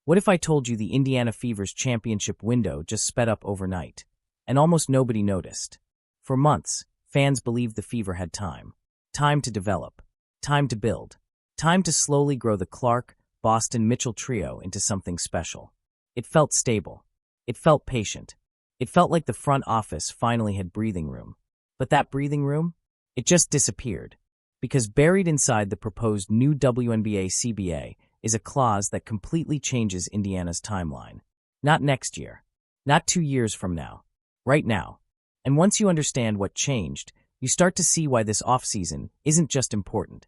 What if I told you the Indiana Fever's championship window just sped up overnight, and almost nobody noticed? For months, fans believed the Fever had time. Time to develop. Time to build. Time to slowly grow the Clark, Boston, Mitchell trio into something special. It felt stable. It felt patient. It felt like the front office finally had breathing room. But that breathing room? It just disappeared. Because buried inside the proposed new WNBA CBA is a clause that completely changes Indiana's timeline. Not next year. Not 2 years from now. Right now. And once you understand what changed, you start to see why this offseason isn't just important.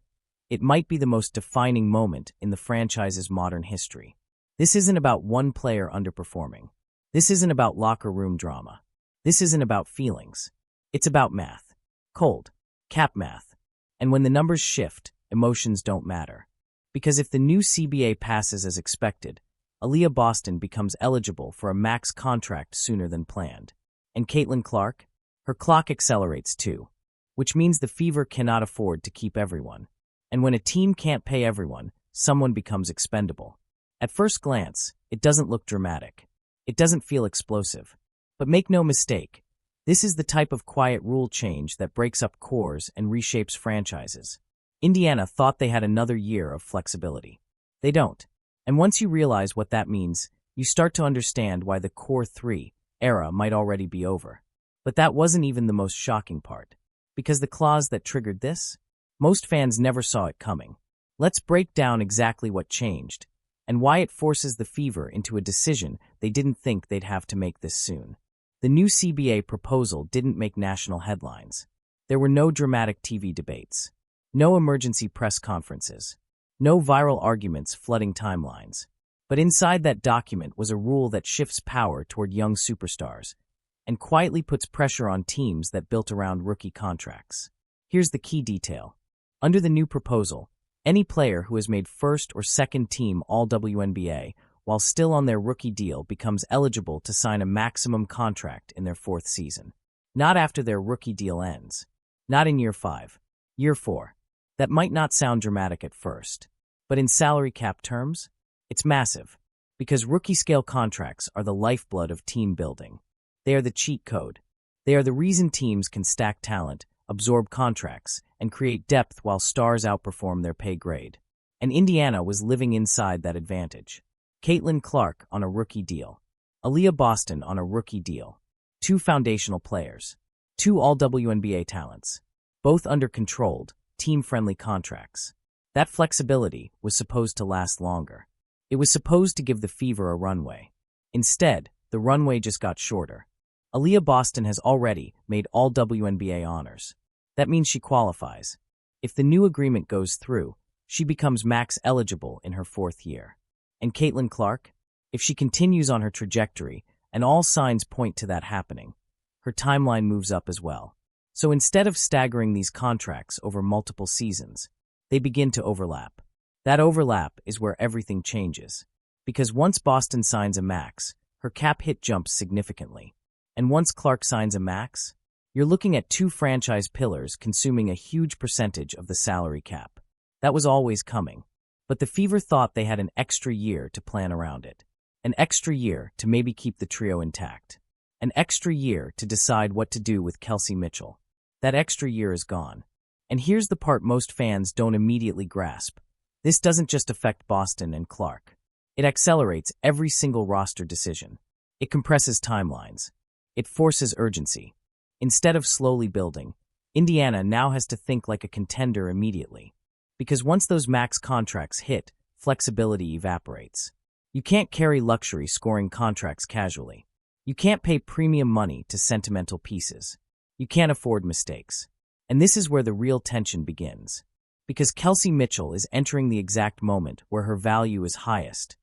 It might be the most defining moment in the franchise's modern history. This isn't about one player underperforming. This isn't about locker room drama. This isn't about feelings. It's about math. Cold. Cap math. And when the numbers shift, emotions don't matter. Because if the new CBA passes as expected, Aaliyah Boston becomes eligible for a max contract sooner than planned. And Caitlin Clark? Her clock accelerates too. Which means the Fever cannot afford to keep everyone. And when a team can't pay everyone, someone becomes expendable. At first glance, it doesn't look dramatic. It doesn't feel explosive. But make no mistake, this is the type of quiet rule change that breaks up cores and reshapes franchises. Indiana thought they had another year of flexibility. They don't. And once you realize what that means, you start to understand why the Core 3 era might already be over. But that wasn't even the most shocking part. Because the clause that triggered this? Most fans never saw it coming. Let's break down exactly what changed, and why it forces the Fever into a decision they didn't think they'd have to make this soon. The new CBA proposal didn't make national headlines. There were no dramatic TV debates. No emergency press conferences. No viral arguments flooding timelines. But inside that document was a rule that shifts power toward young superstars and quietly puts pressure on teams that built around rookie contracts. Here's the key detail. Under the new proposal, any player who has made first or second team All-WNBA while still on their rookie deal becomes eligible to sign a maximum contract in their fourth season. Not after their rookie deal ends. Not in year 5. Year 4. That might not sound dramatic at first, but in salary cap terms, it's massive, because rookie-scale contracts are the lifeblood of team building. They are the cheat code. They are the reason teams can stack talent, absorb contracts, and create depth while stars outperform their pay grade. And Indiana was living inside that advantage. Caitlin Clark on a rookie deal. Aaliyah Boston on a rookie deal. 2 foundational players. 2 All-WNBA talents. Both under controlled, team-friendly contracts. That flexibility was supposed to last longer. It was supposed to give the Fever a runway. Instead, the runway just got shorter. Aaliyah Boston has already made All-WNBA honors. That means she qualifies. If the new agreement goes through, she becomes max eligible in her 4th year. And Caitlin Clark? If she continues on her trajectory, and all signs point to that happening, her timeline moves up as well. So instead of staggering these contracts over multiple seasons, they begin to overlap. That overlap is where everything changes. Because once Boston signs a max, her cap hit jumps significantly. And once Clark signs a max, you're looking at 2 franchise pillars consuming a huge percentage of the salary cap. That was always coming. But the Fever thought they had an extra year to plan around it. An extra year to maybe keep the trio intact. An extra year to decide what to do with Kelsey Mitchell. That extra year is gone. And here's the part most fans don't immediately grasp. This doesn't just affect Boston and Clark. It accelerates every single roster decision. It compresses timelines. It forces urgency. Instead of slowly building, Indiana now has to think like a contender immediately. Because once those max contracts hit, flexibility evaporates. You can't carry luxury scoring contracts casually. You can't pay premium money to sentimental pieces. You can't afford mistakes. And this is where the real tension begins. Because Kelsey Mitchell is entering the exact moment where her value is highest,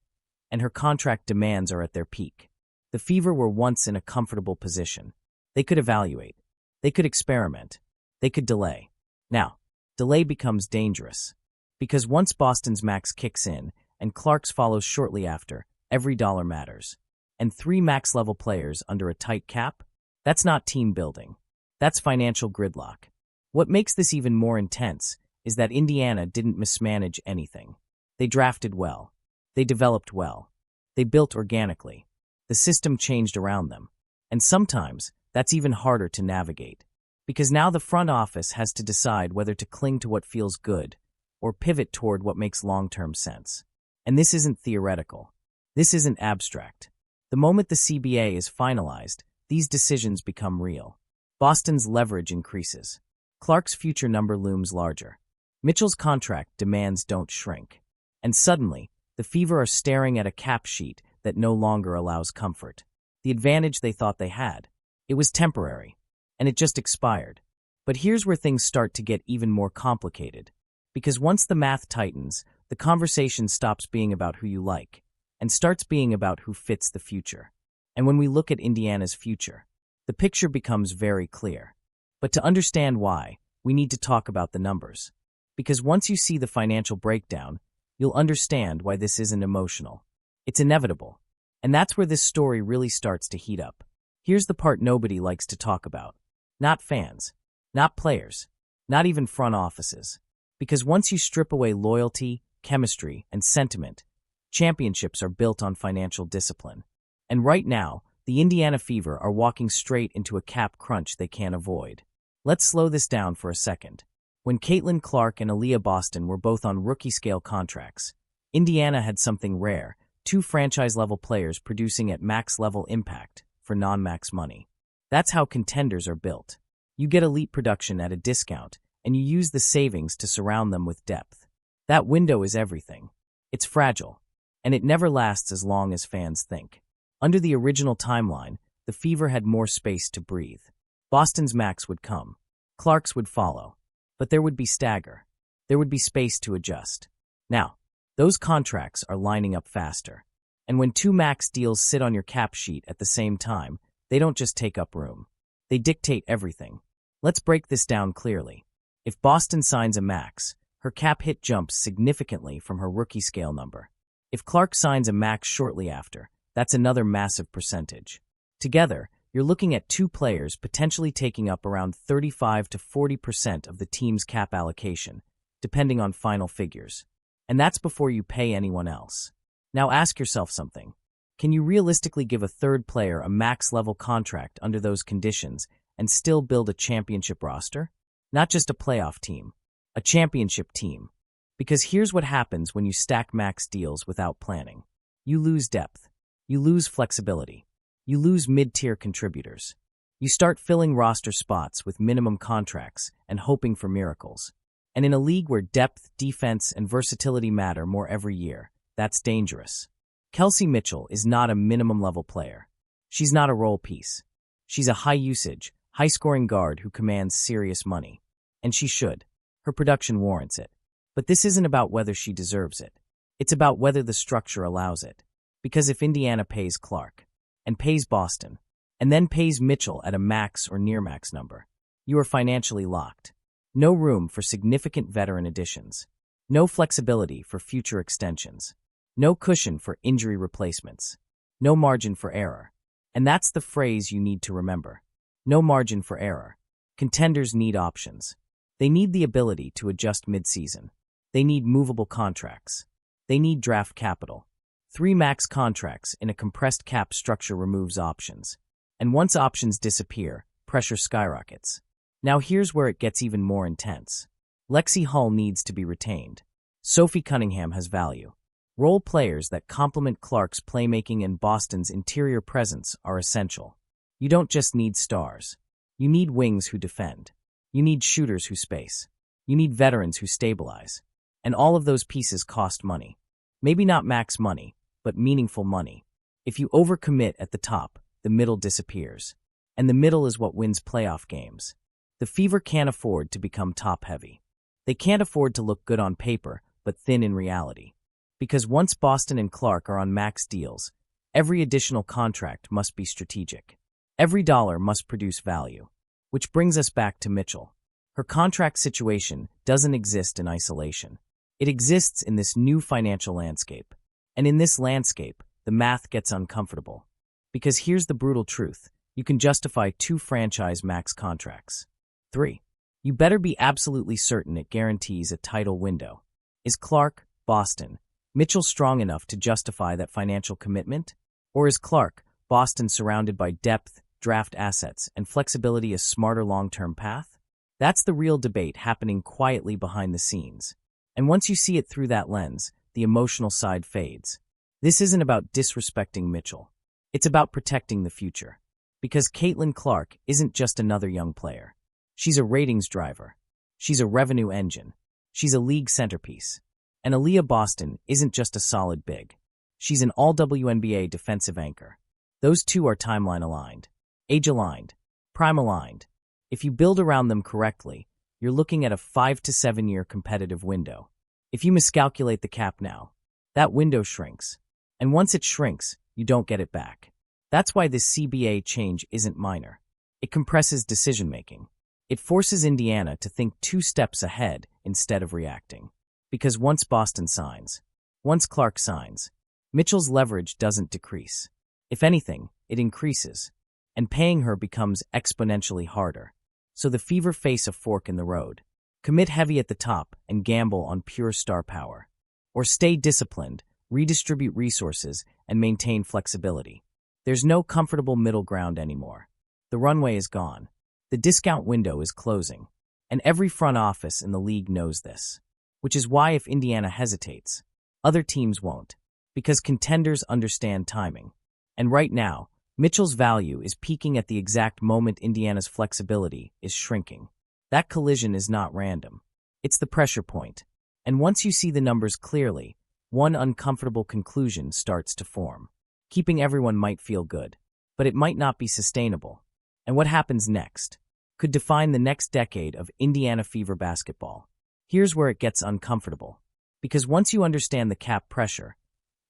and her contract demands are at their peak. The Fever were once in a comfortable position. They could evaluate. They could experiment. They could delay. Now, delay becomes dangerous. Because once Boston's max kicks in, and Clark's follows shortly after, every dollar matters. And 3 max-level players under a tight cap? That's not team building. That's financial gridlock. What makes this even more intense is that Indiana didn't mismanage anything. They drafted well. They developed well. They built organically. The system changed around them. And sometimes, that's even harder to navigate. Because now the front office has to decide whether to cling to what feels good or pivot toward what makes long-term sense. And this isn't theoretical. This isn't abstract. The moment the CBA is finalized, these decisions become real. Boston's leverage increases. Clark's future number looms larger. Mitchell's contract demands don't shrink. And suddenly, the Fever are staring at a cap sheet that no longer allows comfort. The advantage they thought they had. It was temporary, and it just expired. But here's where things start to get even more complicated. Because once the math tightens, the conversation stops being about who you like, and starts being about who fits the future. And when we look at Indiana's future, the picture becomes very clear. But to understand why, we need to talk about the numbers. Because once you see the financial breakdown, you'll understand why this isn't emotional. It's inevitable. And that's where this story really starts to heat up. Here's the part nobody likes to talk about. Not fans. Not players. Not even front offices. Because once you strip away loyalty, chemistry, and sentiment, championships are built on financial discipline. And right now, the Indiana Fever are walking straight into a cap crunch they can't avoid. Let's slow this down for a second. When Caitlin Clark and Aaliyah Boston were both on rookie-scale contracts, Indiana had something rare, 2 franchise-level players producing at max-level impact for non-max money. That's how contenders are built. You get elite production at a discount, and you use the savings to surround them with depth. That window is everything. It's fragile, and it never lasts as long as fans think. Under the original timeline, the Fever had more space to breathe. Boston's max would come. Clark's would follow. But there would be stagger. There would be space to adjust. Now, those contracts are lining up faster. And when 2 max deals sit on your cap sheet at the same time, they don't just take up room. They dictate everything. Let's break this down clearly. If Boston signs a max, her cap hit jumps significantly from her rookie scale number. If Clark signs a max shortly after, that's another massive percentage. Together, you're looking at 2 players potentially taking up around 35 to 40% of the team's cap allocation, depending on final figures. And that's before you pay anyone else. Now ask yourself something. Can you realistically give a third player a max-level contract under those conditions and still build a championship roster? Not just a playoff team, a championship team. Because here's what happens when you stack max deals without planning. You lose depth. You lose flexibility. You lose mid-tier contributors. You start filling roster spots with minimum contracts and hoping for miracles. And in a league where depth, defense, and versatility matter more every year, that's dangerous. Kelsey Mitchell is not a minimum-level player. She's not a role piece. She's a high-usage, high-scoring guard who commands serious money. And she should. Her production warrants it. But this isn't about whether she deserves it. It's about whether the structure allows it. Because if Indiana pays Clark, and pays Boston, and then pays Mitchell at a max or near-max number, you are financially locked. No room for significant veteran additions. No flexibility for future extensions. No cushion for injury replacements. No margin for error. And that's the phrase you need to remember. No margin for error. Contenders need options. They need the ability to adjust mid-season. They need movable contracts. They need draft capital. 3 max contracts in a compressed cap structure removes options. And once options disappear, pressure skyrockets. Now here's where it gets even more intense. Lexi Hull needs to be retained. Sophie Cunningham has value. Role players that complement Clark's playmaking and Boston's interior presence are essential. You don't just need stars. You need wings who defend. You need shooters who space. You need veterans who stabilize. And all of those pieces cost money. Maybe not max money, but meaningful money. If you overcommit at the top, the middle disappears. And the middle is what wins playoff games. The Fever can't afford to become top-heavy. They can't afford to look good on paper, but thin in reality. Because once Boston and Clark are on max deals, every additional contract must be strategic. Every dollar must produce value. Which brings us back to Mitchell. Her contract situation doesn't exist in isolation. It exists in this new financial landscape. And in this landscape, the math gets uncomfortable. Because here's the brutal truth. You can justify 2 franchise max contracts. 3. You better be absolutely certain it guarantees a title window. Is Clark, Boston, Mitchell strong enough to justify that financial commitment? Or is Clark, Boston surrounded by depth, draft assets, and flexibility a smarter long-term path? That's the real debate happening quietly behind the scenes. And once you see it through that lens, the emotional side fades. This isn't about disrespecting Mitchell. It's about protecting the future. Because Caitlin Clark isn't just another young player. She's a ratings driver. She's a revenue engine. She's a league centerpiece. And Aaliyah Boston isn't just a solid big. She's an all-WNBA defensive anchor. Those two are timeline aligned, age aligned, prime aligned. If you build around them correctly, you're looking at a 5 to 7 year competitive window. If you miscalculate the cap now, that window shrinks. And once it shrinks, you don't get it back. That's why this CBA change isn't minor. It compresses decision-making. It forces Indiana to think 2 steps ahead instead of reacting. Because once Boston signs, once Clark signs, Mitchell's leverage doesn't decrease. If anything, it increases. And paying her becomes exponentially harder. So the Fever face a fork in the road. Commit heavy at the top and gamble on pure star power. Or stay disciplined, redistribute resources, and maintain flexibility. There's no comfortable middle ground anymore. The runway is gone. The discount window is closing. And every front office in the league knows this. Which is why if Indiana hesitates, other teams won't. Because contenders understand timing. And right now, Mitchell's value is peaking at the exact moment Indiana's flexibility is shrinking. That collision is not random. It's the pressure point. And once you see the numbers clearly, one uncomfortable conclusion starts to form. Keeping everyone might feel good, but it might not be sustainable. And what happens next could define the next decade of Indiana Fever basketball. Here's where it gets uncomfortable. Because once you understand the cap pressure,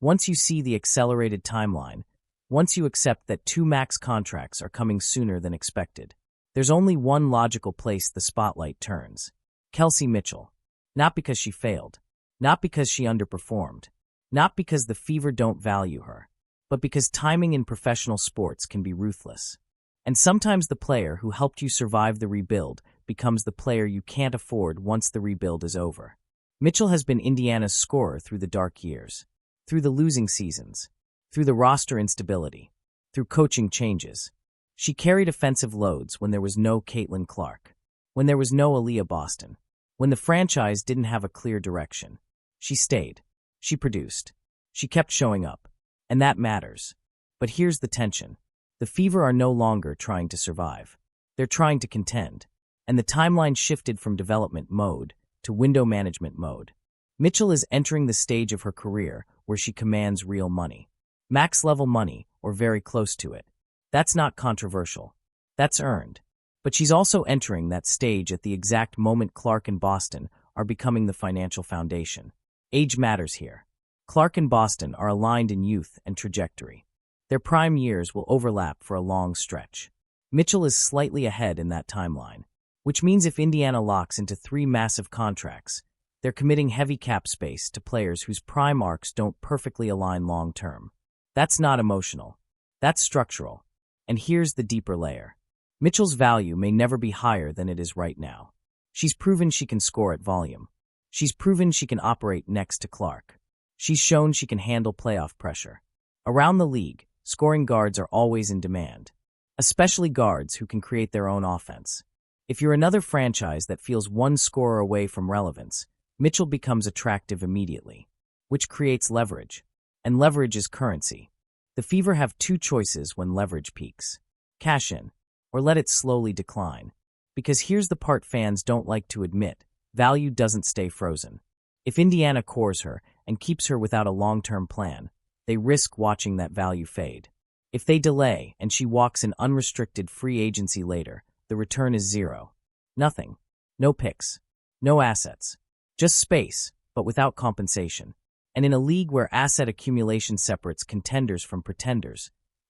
once you see the accelerated timeline, once you accept that 2 max contracts are coming sooner than expected, there's only one logical place the spotlight turns. Kelsey Mitchell. Not because she failed, not because she underperformed, not because the Fever don't value her, but because timing in professional sports can be ruthless. And sometimes the player who helped you survive the rebuild becomes the player you can't afford once the rebuild is over. Mitchell has been Indiana's scorer through the dark years, through the losing seasons, through the roster instability, through coaching changes. She carried offensive loads when there was no Caitlin Clark, when there was no Aaliyah Boston, when the franchise didn't have a clear direction. She stayed. She produced. She kept showing up. And that matters. But here's the tension. The Fever are no longer trying to survive. They're trying to contend. And the timeline shifted from development mode to window management mode. Mitchell is entering the stage of her career where she commands real money. Max-level money, or very close to it. That's not controversial. That's earned. But she's also entering that stage at the exact moment Clark and Boston are becoming the financial foundation. Age matters here. Clark and Boston are aligned in youth and trajectory. Their prime years will overlap for a long stretch. Mitchell is slightly ahead in that timeline, which means if Indiana locks into 3 massive contracts, they're committing heavy cap space to players whose prime arcs don't perfectly align long-term. That's not emotional. That's structural. And here's the deeper layer. Mitchell's value may never be higher than it is right now. She's proven she can score at volume. She's proven she can operate next to Clark. She's shown she can handle playoff pressure. Around the league, scoring guards are always in demand, especially guards who can create their own offense. If you're another franchise that feels one scorer away from relevance, Mitchell becomes attractive immediately, which creates leverage. And leverage is currency. The Fever have 2 choices when leverage peaks. Cash in, or let it slowly decline. Because here's the part fans don't like to admit, value doesn't stay frozen. If Indiana cores her and keeps her without a long-term plan, they risk watching that value fade. If they delay and she walks in unrestricted free agency later, the return is 0. Nothing. No picks. No assets. Just space, but without compensation. And in a league where asset accumulation separates contenders from pretenders,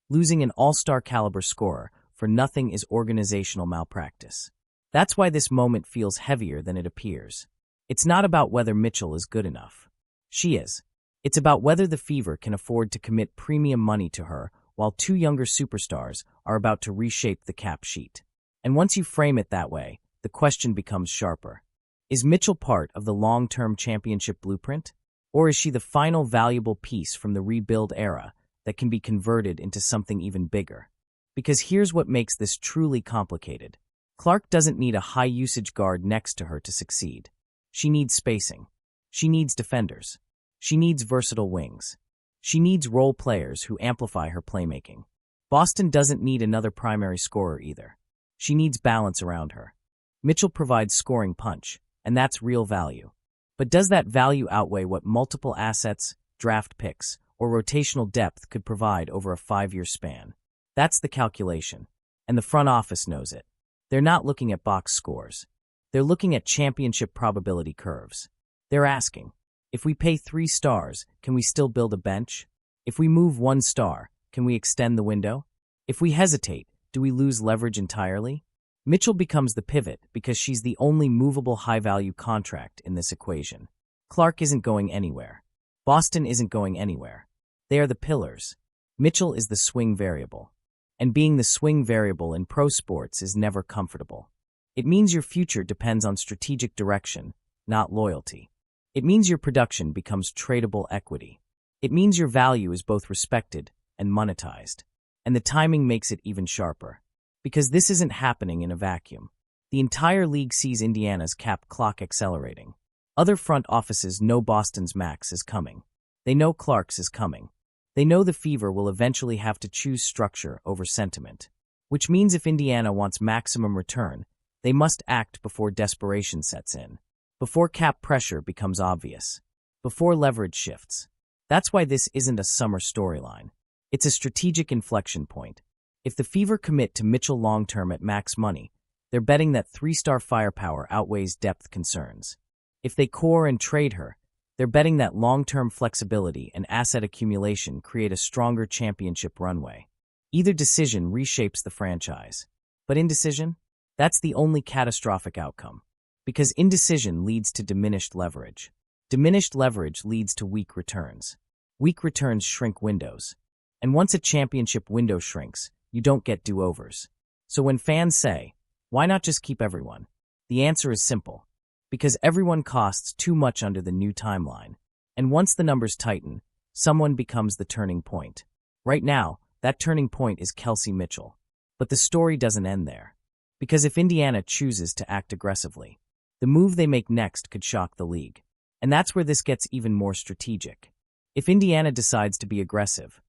losing an all-star caliber scorer for nothing is organizational malpractice. That's why this moment feels heavier than it appears. It's not about whether Mitchell is good enough. She is. It's about whether the Fever can afford to commit premium money to her while 2 younger superstars are about to reshape the cap sheet. And once you frame it that way, the question becomes sharper. Is Mitchell part of the long-term championship blueprint? Or is she the final valuable piece from the rebuild era that can be converted into something even bigger? Because here's what makes this truly complicated. Clark doesn't need a high-usage guard next to her to succeed. She needs spacing. She needs defenders. She needs versatile wings. She needs role players who amplify her playmaking. Boston doesn't need another primary scorer either. She needs balance around her. Mitchell provides scoring punch, and that's real value. But does that value outweigh what multiple assets, draft picks, or rotational depth could provide over a 5-year span? That's the calculation, and the front office knows it. They're not looking at box scores. They're looking at championship probability curves. They're asking, if we pay 3 stars, can we still build a bench? If we move 1 star, can we extend the window? If we hesitate, do we lose leverage entirely? Mitchell becomes the pivot because she's the only movable high-value contract in this equation. Clark isn't going anywhere. Boston isn't going anywhere. They are the pillars. Mitchell is the swing variable. And being the swing variable in pro sports is never comfortable. It means your future depends on strategic direction, not loyalty. It means your production becomes tradable equity. It means your value is both respected and monetized. And the timing makes it even sharper. Because this isn't happening in a vacuum. The entire league sees Indiana's cap clock accelerating. Other front offices know Boston's max is coming. They know Clark's is coming. They know the Fever will eventually have to choose structure over sentiment. Which means if Indiana wants maximum return, they must act before desperation sets in. Before cap pressure becomes obvious. Before leverage shifts. That's why this isn't a summer storyline. It's a strategic inflection point. If the Fever commit to Mitchell long-term at max money, they're betting that 3-star firepower outweighs depth concerns. If they core and trade her, they're betting that long-term flexibility and asset accumulation create a stronger championship runway. Either decision reshapes the franchise. But indecision? That's the only catastrophic outcome. Because indecision leads to diminished leverage. Diminished leverage leads to weak returns. Weak returns shrink windows. And once a championship window shrinks, you don't get do-overs. So when fans say, why not just keep everyone? The answer is simple. Because everyone costs too much under the new timeline. And once the numbers tighten, someone becomes the turning point. Right now, that turning point is Kelsey Mitchell. But the story doesn't end there. Because if Indiana chooses to act aggressively, the move they make next could shock the league. And that's where this gets even more strategic. If Indiana decides to be aggressive,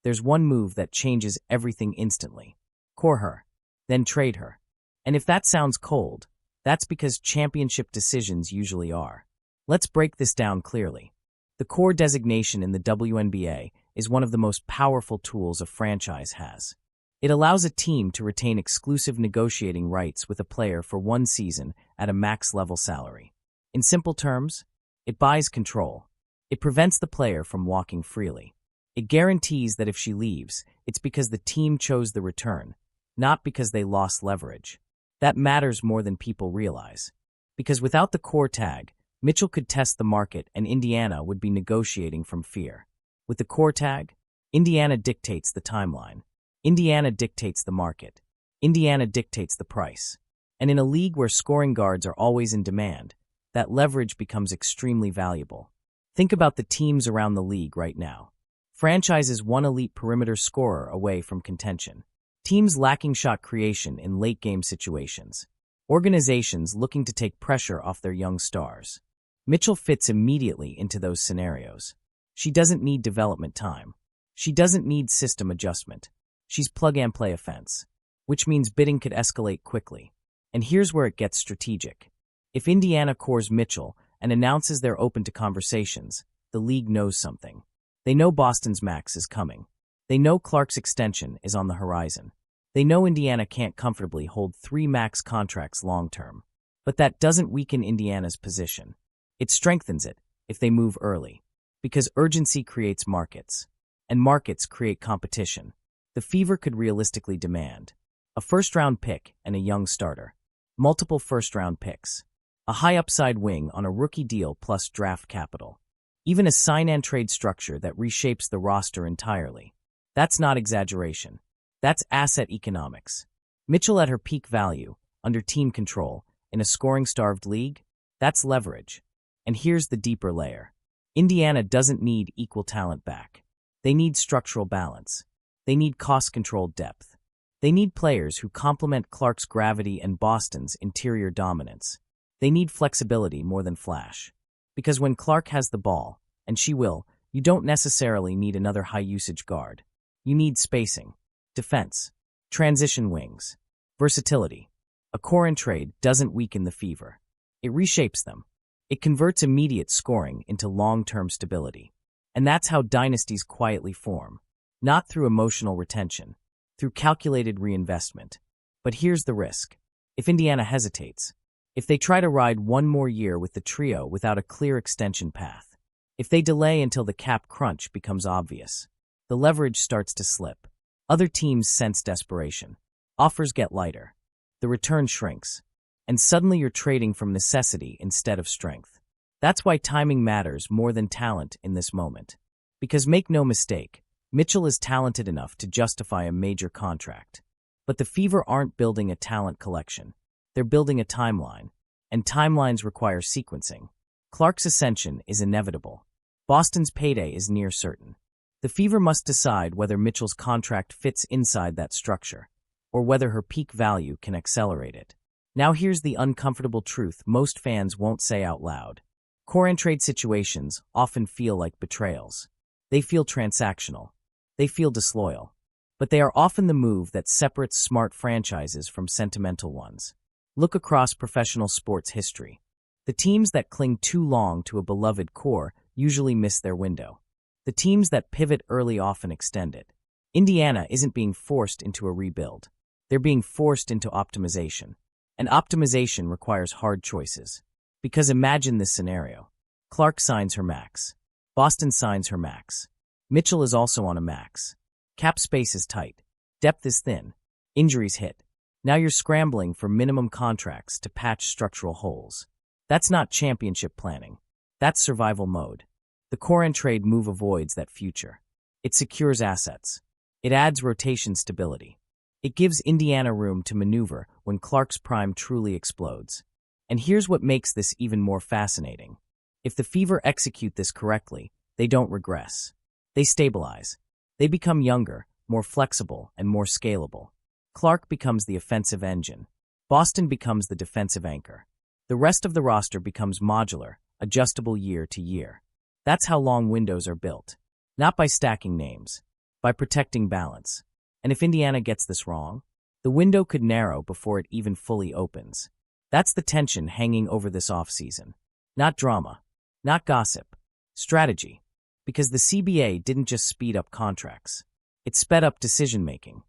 there's one move that changes everything instantly. Core her, then trade her. And if that sounds cold, that's because championship decisions usually are. Let's break this down clearly. The core designation in the WNBA is one of the most powerful tools a franchise has. It allows a team to retain exclusive negotiating rights with a player for 1 season at a max-level salary. In simple terms, it buys control. It prevents the player from walking freely. It guarantees that if she leaves, it's because the team chose the return, not because they lost leverage. That matters more than people realize. Because without the core tag, Mitchell could test the market and Indiana would be negotiating from fear. With the core tag, Indiana dictates the timeline. Indiana dictates the market. Indiana dictates the price. And in a league where scoring guards are always in demand, that leverage becomes extremely valuable. Think about the teams around the league right now. Franchises one elite perimeter scorer away from contention. Teams lacking shot creation in late-game situations. Organizations looking to take pressure off their young stars. Mitchell fits immediately into those scenarios. She doesn't need development time. She doesn't need system adjustment. She's plug-and-play offense, which means bidding could escalate quickly. And here's where it gets strategic. If Indiana cores Mitchell and announces they're open to conversations, the league knows something. They know Boston's max is coming. They know Clark's extension is on the horizon. They know Indiana can't comfortably hold 3 max contracts long-term. But that doesn't weaken Indiana's position. It strengthens it if they move early. Because urgency creates markets. And markets create competition. The Fever could realistically demand a first-round pick and a young starter. Multiple first-round picks. A high-upside wing on a rookie deal plus draft capital. Even a sign-and-trade structure that reshapes the roster entirely. That's not exaggeration. That's asset economics. Mitchell at her peak value, under team control, in a scoring-starved league, that's leverage. And here's the deeper layer. Indiana doesn't need equal talent back. They need structural balance. They need cost-controlled depth. They need players who complement Clark's gravity and Boston's interior dominance. They need flexibility more than flash. Because when Clark has the ball, and she will, you don't necessarily need another high-usage guard. You need spacing, defense, transition wings, versatility. A core and trade doesn't weaken the Fever. It reshapes them. It converts immediate scoring into long-term stability. And that's how dynasties quietly form, not through emotional retention, through calculated reinvestment. But here's the risk. If Indiana hesitates, if they try to ride one more year with the trio without a clear extension path, if they delay until the cap crunch becomes obvious, the leverage starts to slip. Other teams sense desperation. Offers get lighter. The return shrinks. And suddenly you're trading from necessity instead of strength. That's why timing matters more than talent in this moment. Because make no mistake, Mitchell is talented enough to justify a major contract. But the Fever aren't building a talent collection. They're building a timeline. And timelines require sequencing. Clark's ascension is inevitable. Boston's payday is near certain. The Fever must decide whether Mitchell's contract fits inside that structure, or whether her peak value can accelerate it. Now here's the uncomfortable truth most fans won't say out loud. Core and trade situations often feel like betrayals. They feel transactional. They feel disloyal. But they are often the move that separates smart franchises from sentimental ones. Look across professional sports history. The teams that cling too long to a beloved core usually miss their window. The teams that pivot early often extend it. Indiana isn't being forced into a rebuild. They're being forced into optimization. And optimization requires hard choices. Because imagine this scenario. Clark signs her max. Boston signs her max. Mitchell is also on a max. Cap space is tight. Depth is thin. Injuries hit. Now you're scrambling for minimum contracts to patch structural holes. That's not championship planning. That's survival mode. The core and trade move avoids that future. It secures assets. It adds rotation stability. It gives Indiana room to maneuver when Clark's prime truly explodes. And here's what makes this even more fascinating. If the Fever execute this correctly, they don't regress. They stabilize. They become younger, more flexible, and more scalable. Clark becomes the offensive engine. Boston becomes the defensive anchor. The rest of the roster becomes modular, adjustable year to year. That's how long windows are built. Not by stacking names, by protecting balance. And if Indiana gets this wrong, the window could narrow before it even fully opens. That's the tension hanging over this offseason. Not drama, not gossip, strategy. Because the CBA didn't just speed up contracts. It sped up decision-making.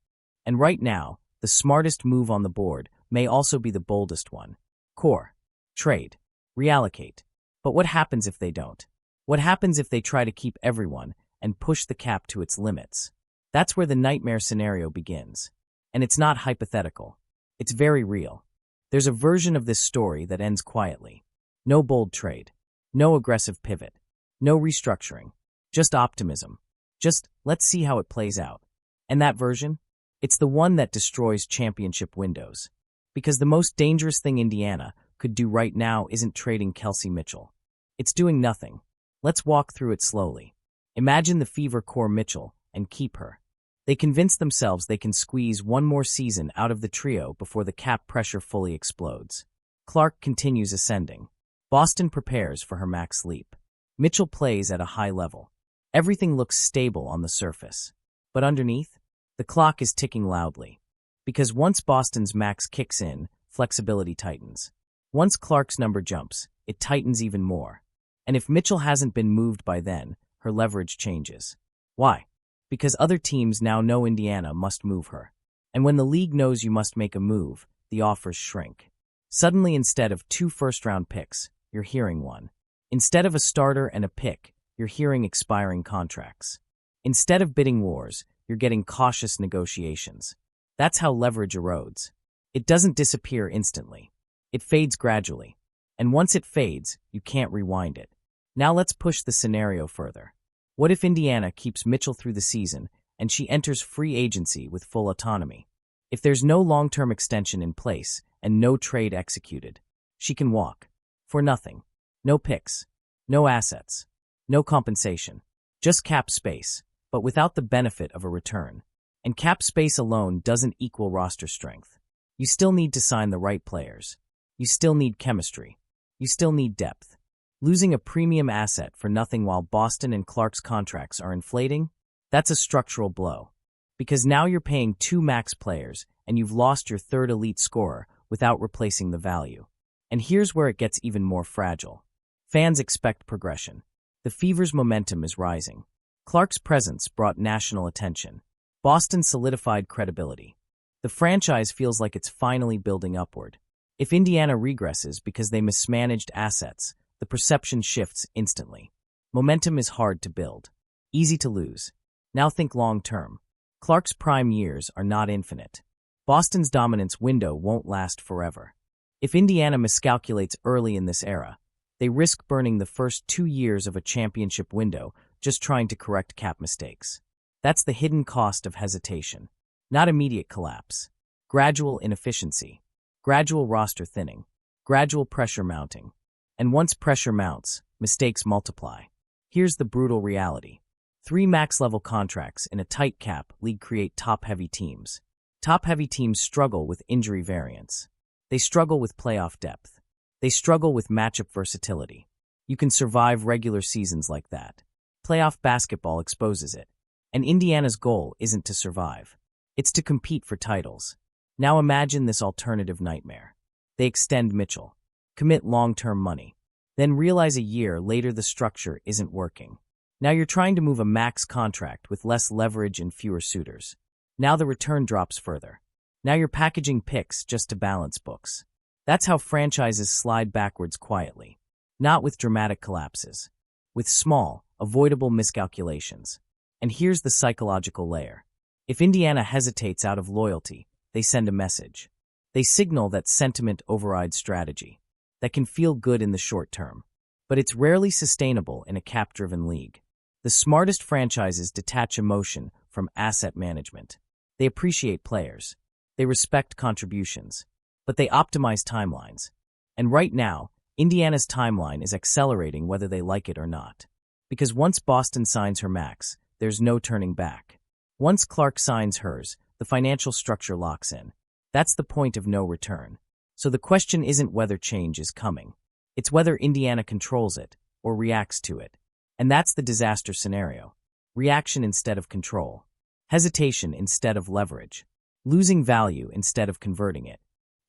And right now, the smartest move on the board may also be the boldest one. Core, trade, reallocate. But what happens if they don't? What happens if they try to keep everyone and push the cap to its limits? That's where the nightmare scenario begins. And it's not hypothetical. It's very real. There's a version of this story that ends quietly. No bold trade. No aggressive pivot. No restructuring. Just optimism. Just, let's see how it plays out. And that version? It's the one that destroys championship windows. Because the most dangerous thing Indiana could do right now isn't trading Kelsey Mitchell. It's doing nothing. Let's walk through it slowly. Imagine the Fever core Mitchell and keep her. They convince themselves they can squeeze one more season out of the trio before the cap pressure fully explodes. Clark continues ascending. Boston prepares for her max leap. Mitchell plays at a high level. Everything looks stable on the surface. But underneath, the clock is ticking loudly. Because once Boston's max kicks in, flexibility tightens. Once Clark's number jumps, it tightens even more. And if Mitchell hasn't been moved by then, her leverage changes. Why? Because other teams now know Indiana must move her. And when the league knows you must make a move, the offers shrink. Suddenly, instead of 2 first-round picks, you're hearing one. Instead of a starter and a pick, you're hearing expiring contracts. Instead of bidding wars, you're getting cautious negotiations. That's how leverage erodes. It doesn't disappear instantly. It fades gradually. And once it fades, you can't rewind it. Now let's push the scenario further. What if Indiana keeps Mitchell through the season and she enters free agency with full autonomy? If there's no long-term extension in place and no trade executed, she can walk. For nothing. No picks. No assets. No compensation. Just cap space, but without the benefit of a return. And cap space alone doesn't equal roster strength. You still need to sign the right players. You still need chemistry. You still need depth. Losing a premium asset for nothing while Boston and Clark's contracts are inflating? That's a structural blow. Because now you're paying 2 max players and you've lost your third elite scorer without replacing the value. And here's where it gets even more fragile. Fans expect progression. The Fever's momentum is rising. Clark's presence brought national attention. Boston solidified credibility. The franchise feels like it's finally building upward. If Indiana regresses because they mismanaged assets, the perception shifts instantly. Momentum is hard to build. Easy to lose. Now think long-term. Clark's prime years are not infinite. Boston's dominance window won't last forever. If Indiana miscalculates early in this era, they risk burning the first 2 years of a championship window just trying to correct cap mistakes. That's the hidden cost of hesitation. Not immediate collapse. Gradual inefficiency. Gradual roster thinning. Gradual pressure mounting. And once pressure mounts, mistakes multiply. Here's the brutal reality. 3 max-level contracts in a tight cap league create top-heavy teams. Top-heavy teams struggle with injury variance. They struggle with playoff depth. They struggle with matchup versatility. You can survive regular seasons like that. Playoff basketball exposes it. And Indiana's goal isn't to survive. It's to compete for titles. Now imagine this alternative nightmare. They extend Mitchell, commit long-term money, then realize a year later the structure isn't working. Now you're trying to move a max contract with less leverage and fewer suitors. Now the return drops further. Now you're packaging picks just to balance books. That's how franchises slide backwards quietly. Not with dramatic collapses. With small, avoidable miscalculations. And here's the psychological layer. If Indiana hesitates out of loyalty, they send a message. They signal that sentiment overrides strategy. That can feel good in the short term. But it's rarely sustainable in a cap-driven league. The smartest franchises detach emotion from asset management. They appreciate players. They respect contributions. But they optimize timelines. And right now, Indiana's timeline is accelerating whether they like it or not. Because once Boston signs her max, there's no turning back. Once Clark signs hers, the financial structure locks in. That's the point of no return. So the question isn't whether change is coming. It's whether Indiana controls it or reacts to it. And that's the disaster scenario. Reaction instead of control. Hesitation instead of leverage. Losing value instead of converting it.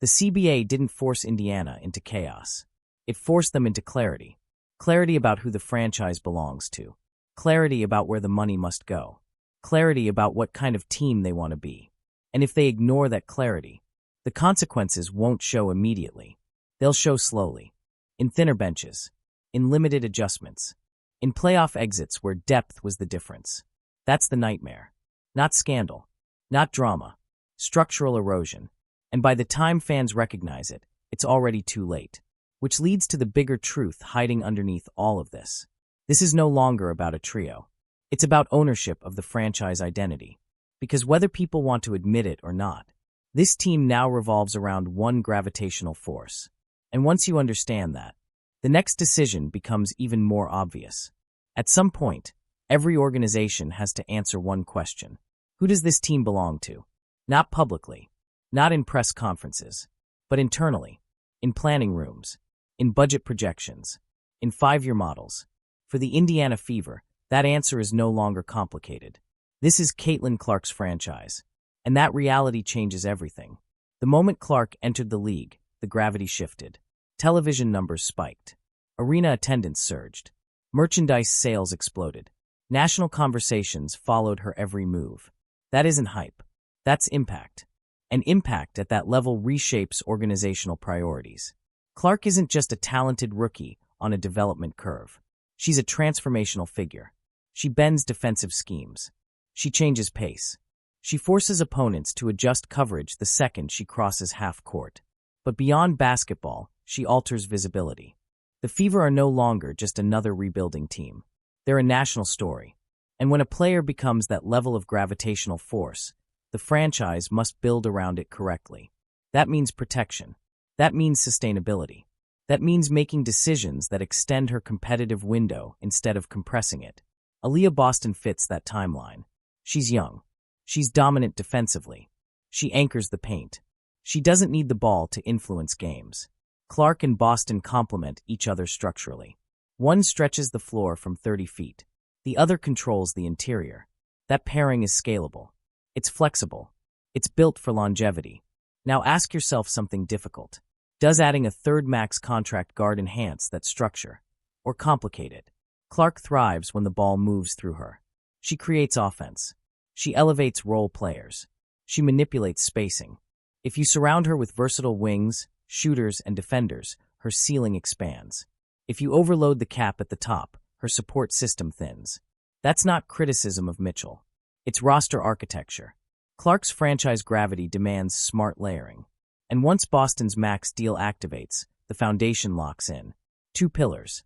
The CBA didn't force Indiana into chaos. It forced them into clarity. Clarity about who the franchise belongs to. Clarity about where the money must go. Clarity about what kind of team they want to be. And if they ignore that clarity, the consequences won't show immediately. They'll show slowly. In thinner benches. In limited adjustments. In playoff exits where depth was the difference. That's the nightmare. Not scandal. Not drama. Structural erosion. And by the time fans recognize it, it's already too late. Which leads to the bigger truth hiding underneath all of this. This is no longer about a trio. It's about ownership of the franchise identity. Because whether people want to admit it or not, this team now revolves around one gravitational force. And once you understand that, the next decision becomes even more obvious. At some point, every organization has to answer one question. Who does this team belong to? Not publicly, not in press conferences, but internally, in planning rooms, in budget projections, in 5-year models. For the Indiana Fever, that answer is no longer complicated. This is Caitlin Clark's franchise, and that reality changes everything. The moment Clark entered the league, the gravity shifted. Television numbers spiked. Arena attendance surged. Merchandise sales exploded. National conversations followed her every move. That isn't hype. That's impact. And impact at that level reshapes organizational priorities. Clark isn't just a talented rookie on a development curve. She's a transformational figure. She bends defensive schemes. She changes pace. She forces opponents to adjust coverage the second she crosses half court. But beyond basketball, she alters visibility. The Fever are no longer just another rebuilding team. They're a national story. And when a player becomes that level of gravitational force, the franchise must build around it correctly. That means protection. That means sustainability. That means making decisions that extend her competitive window instead of compressing it. Aaliyah Boston fits that timeline. She's young. She's dominant defensively. She anchors the paint. She doesn't need the ball to influence games. Clark and Boston complement each other structurally. One stretches the floor from 30 feet. The other controls the interior. That pairing is scalable. It's flexible. It's built for longevity. Now ask yourself something difficult. Does adding a third max contract guard enhance that structure? Or complicate it? Clark thrives when the ball moves through her. She creates offense. She elevates role players. She manipulates spacing. If you surround her with versatile wings, shooters, and defenders, her ceiling expands. If you overload the cap at the top, her support system thins. That's not criticism of Mitchell. It's roster architecture. Clark's franchise gravity demands smart layering. And once Boston's max deal activates, the foundation locks in. 2 pillars.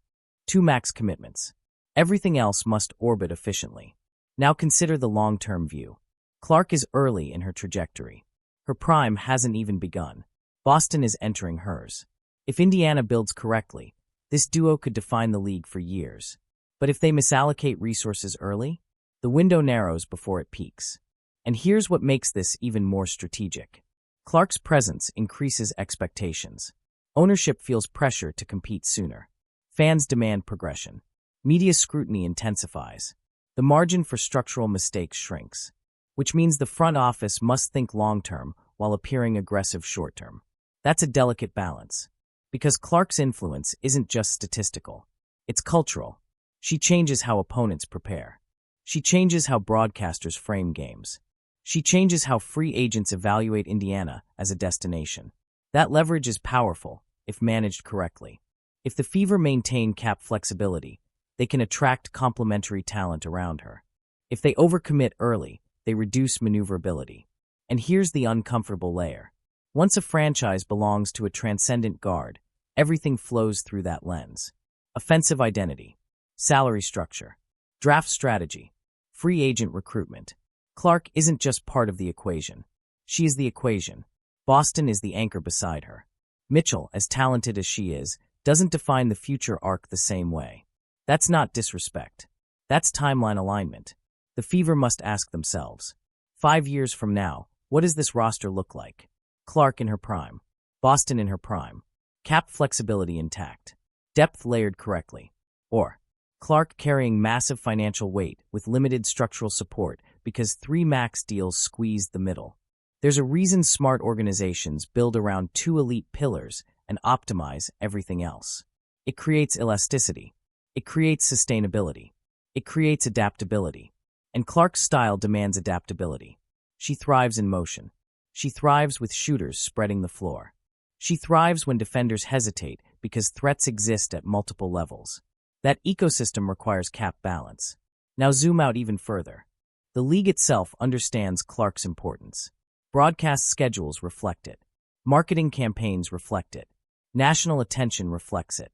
2 max commitments. Everything else must orbit efficiently. Now consider the long-term view. Clark is early in her trajectory. Her prime hasn't even begun. Boston is entering hers. If Indiana builds correctly, this duo could define the league for years. But if they misallocate resources early, the window narrows before it peaks. And here's what makes this even more strategic. Clark's presence increases expectations. Ownership feels pressure to compete sooner. Fans demand progression. Media scrutiny intensifies. The margin for structural mistakes shrinks, which means the front office must think long-term while appearing aggressive short-term. That's a delicate balance, because Clark's influence isn't just statistical. It's cultural. She changes how opponents prepare. She changes how broadcasters frame games. She changes how free agents evaluate Indiana as a destination. That leverage is powerful if managed correctly. If the Fever maintain cap flexibility, they can attract complementary talent around her. If they overcommit early, they reduce maneuverability. And here's the uncomfortable layer. Once a franchise belongs to a transcendent guard, everything flows through that lens. Offensive identity, salary structure, draft strategy, free agent recruitment. Clark isn't just part of the equation. She is the equation. Boston is the anchor beside her. Mitchell, as talented as she is, doesn't define the future arc the same way. That's not disrespect. That's timeline alignment. The Fever must ask themselves, 5 years from now, what does this roster look like? Clark in her prime. Boston in her prime. Cap flexibility intact. Depth layered correctly. Or Clark carrying massive financial weight with limited structural support because 3 max deals squeezed the middle. There's a reason smart organizations build around 2 elite pillars and optimize everything else. It creates elasticity. It creates sustainability. It creates adaptability. And Clark's style demands adaptability. She thrives in motion. She thrives with shooters spreading the floor. She thrives when defenders hesitate because threats exist at multiple levels. That ecosystem requires cap balance. Now zoom out even further. The league itself understands Clark's importance. Broadcast schedules reflect it. Marketing campaigns reflect it. National attention reflects it.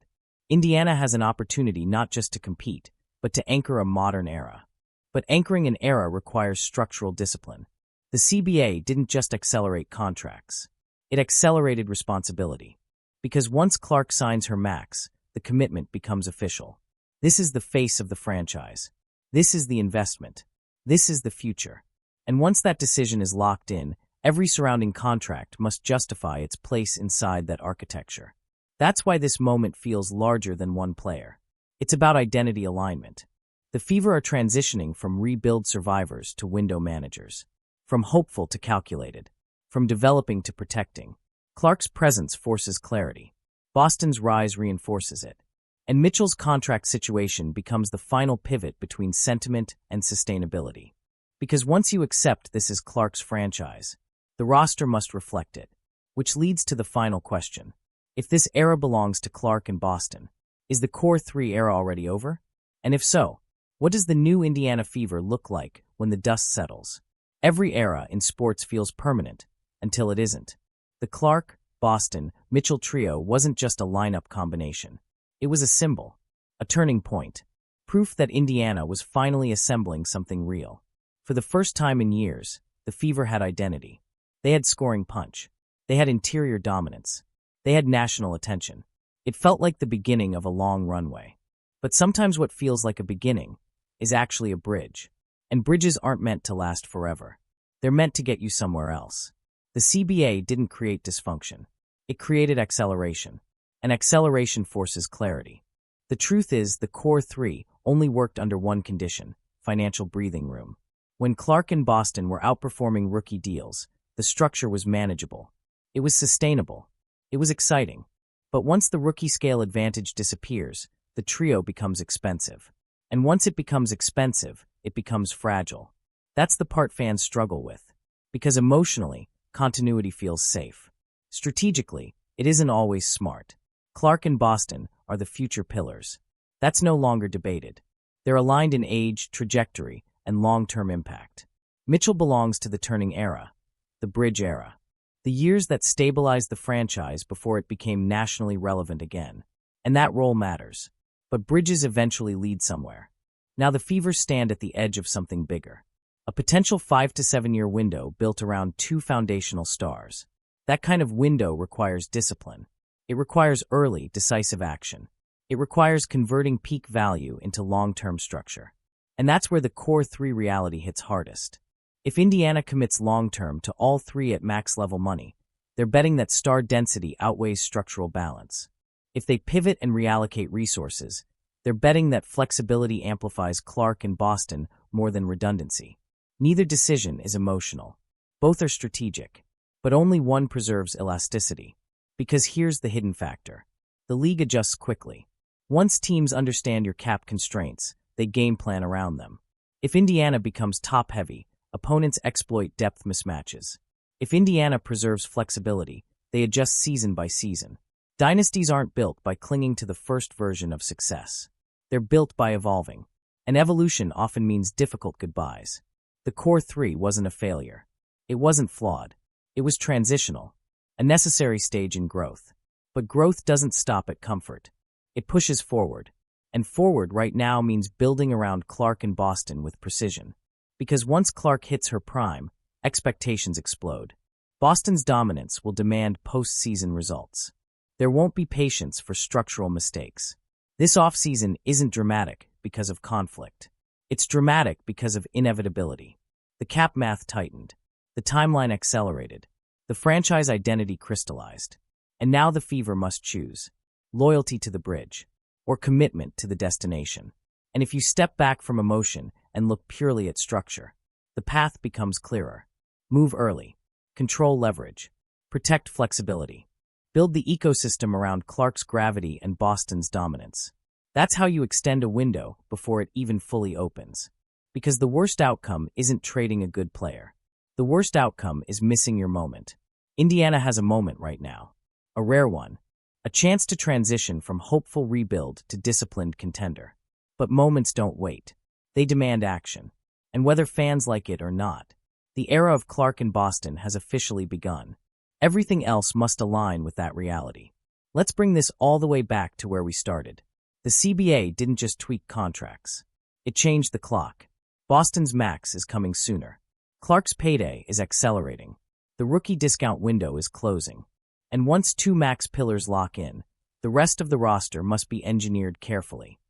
Indiana has an opportunity not just to compete, but to anchor a modern era. But anchoring an era requires structural discipline. The CBA didn't just accelerate contracts. It accelerated responsibility. Because once Clark signs her max, the commitment becomes official. This is the face of the franchise. This is the investment. This is the future. And once that decision is locked in, every surrounding contract must justify its place inside that architecture. That's why this moment feels larger than one player. It's about identity alignment. The Fever are transitioning from rebuild survivors to window managers, from hopeful to calculated, from developing to protecting. Clark's presence forces clarity. Boston's rise reinforces it. And Mitchell's contract situation becomes the final pivot between sentiment and sustainability. Because once you accept this is Clark's franchise, the roster must reflect it, which leads to the final question. If this era belongs to Clark and Boston, is the Core 3 era already over? And if so, what does the new Indiana Fever look like when the dust settles? Every era in sports feels permanent, until it isn't. The Clark, Boston, Mitchell trio wasn't just a lineup combination. It was a symbol, a turning point, proof that Indiana was finally assembling something real. For the first time in years, the Fever had identity. They had scoring punch. They had interior dominance. They had national attention. It felt like the beginning of a long runway. But sometimes what feels like a beginning is actually a bridge. And bridges aren't meant to last forever. They're meant to get you somewhere else. The CBA didn't create dysfunction. It created acceleration. And acceleration forces clarity. The truth is, the core three only worked under one condition: financial breathing room. When Clark and Boston were outperforming rookie deals, the structure was manageable. It was sustainable. It was exciting. But once the rookie scale advantage disappears, the trio becomes expensive. And once it becomes expensive, it becomes fragile. That's the part fans struggle with. Because emotionally, continuity feels safe. Strategically, it isn't always smart. Clark and Boston are the future pillars. That's no longer debated. They're aligned in age, trajectory, and long-term impact. Mitchell belongs to the turning era, the bridge era. The years that stabilized the franchise before it became nationally relevant again. And that role matters. But bridges eventually lead somewhere. Now the Fevers stand at the edge of something bigger. A potential 5 to 7 year window built around two foundational stars. That kind of window requires discipline. It requires early, decisive action. It requires converting peak value into long-term structure. And that's where the core three reality hits hardest. If Indiana commits long-term to all three at max-level money, they're betting that star density outweighs structural balance. If they pivot and reallocate resources, they're betting that flexibility amplifies Clark and Boston more than redundancy. Neither decision is emotional. Both are strategic. But only one preserves elasticity. Because here's the hidden factor. The league adjusts quickly. Once teams understand your cap constraints, they game plan around them. If Indiana becomes top-heavy, opponents exploit depth mismatches. If Indiana preserves flexibility, they adjust season by season. Dynasties aren't built by clinging to the first version of success. They're built by evolving. And evolution often means difficult goodbyes. The core three wasn't a failure. It wasn't flawed. It was transitional. A necessary stage in growth. But growth doesn't stop at comfort. It pushes forward. And forward right now means building around Clark and Boston with precision. Because once Clark hits her prime, expectations explode. Boston's dominance will demand postseason results. There won't be patience for structural mistakes. This offseason isn't dramatic because of conflict. It's dramatic because of inevitability. The cap math tightened. The timeline accelerated. The franchise identity crystallized. And now the Fever must choose. Loyalty to the bridge. Or commitment to the destination. And if you step back from emotion and look purely at structure, the path becomes clearer. Move early. Control leverage. Protect flexibility. Build the ecosystem around Clark's gravity and Boston's dominance. That's how you extend a window before it even fully opens. Because the worst outcome isn't trading a good player. The worst outcome is missing your moment. Indiana has a moment right now. A rare one. A chance to transition from hopeful rebuild to disciplined contender. But moments don't wait. They demand action. And whether fans like it or not, the era of Clark and Boston has officially begun. Everything else must align with that reality. Let's bring this all the way back to where we started. The CBA didn't just tweak contracts. It changed the clock. Boston's max is coming sooner. Clark's payday is accelerating. The rookie discount window is closing. And once two max pillars lock in, the rest of the roster must be engineered carefully.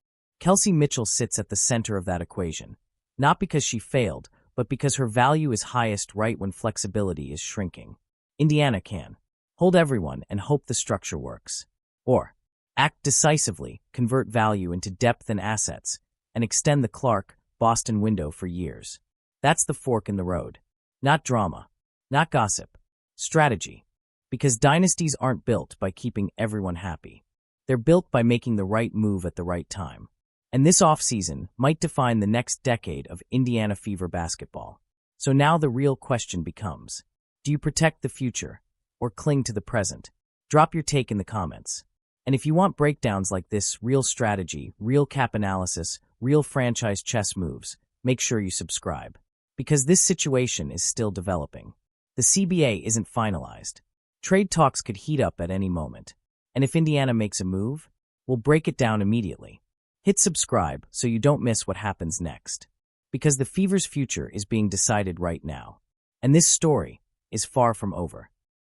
Kelsey Mitchell sits at the center of that equation, not because she failed, but because her value is highest right when flexibility is shrinking. Indiana can hold everyone and hope the structure works. Or act decisively, convert value into depth and assets, and extend the Clark-Boston window for years. That's the fork in the road. Not drama. Not gossip. Strategy. Because dynasties aren't built by keeping everyone happy. They're built by making the right move at the right time. And this offseason might define the next decade of Indiana Fever basketball. So now the real question becomes, do you protect the future or cling to the present? Drop your take in the comments. And if you want breakdowns like this, real strategy, real cap analysis, real franchise chess moves, make sure you subscribe. Because this situation is still developing. The CBA isn't finalized. Trade talks could heat up at any moment. And if Indiana makes a move, we'll break it down immediately. Hit subscribe so you don't miss what happens next. Because the Fever's future is being decided right now. And this story is far from over.